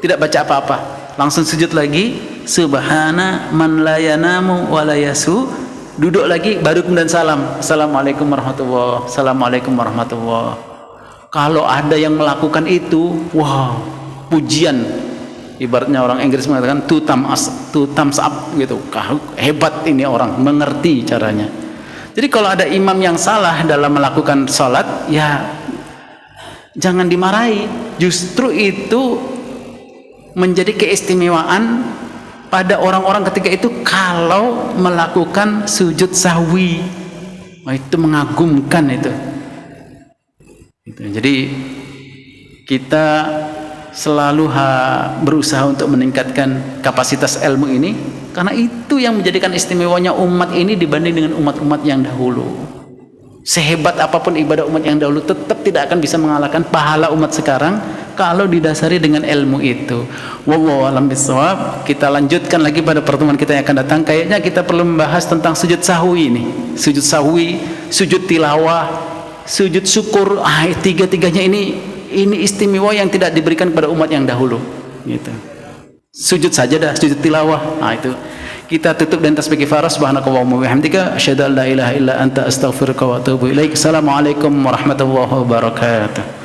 tidak baca apa-apa, langsung sujud lagi Subhana man la yanamu wa la yasu. Duduk lagi baru kemudian salam. Assalamualaikum warahmatullahi. Assalamualaikum warahmatullahi. Kalau ada yang melakukan itu, wow, pujian. Ibaratnya orang Inggris mengatakan two thumbs up gitu. Hebat ini orang, mengerti caranya. Jadi kalau ada imam yang salah dalam melakukan sholat, ya jangan dimarahi. Justru itu menjadi keistimewaan pada orang-orang ketika itu kalau melakukan sujud sahwi. Wah, itu mengagumkan itu. Jadi kita selalu berusaha untuk meningkatkan kapasitas ilmu ini, karena itu yang menjadikan istimewanya umat ini dibanding dengan umat-umat yang dahulu. Sehebat apapun ibadah umat yang dahulu tetap tidak akan bisa mengalahkan pahala umat sekarang kalau didasari dengan ilmu itu. Wallahu a'lam bishawab. Kita lanjutkan lagi pada pertemuan kita yang akan datang. Kayaknya kita perlu membahas tentang sujud sahwi ini. Sujud sahwi, sujud tilawah, sujud syukur. Tiga-tiganya ini istimewa yang tidak diberikan kepada umat yang dahulu gitu. Sujud saja dah, sujud tilawah. Itu kita tutup dan tasbih kifarah. Subhanakallahumma wa bihamdika asyhadu an la ilaha illa anta astaghfiruka wa atubu ilaik. Assalamualaikum warahmatullahi wabarakatuh.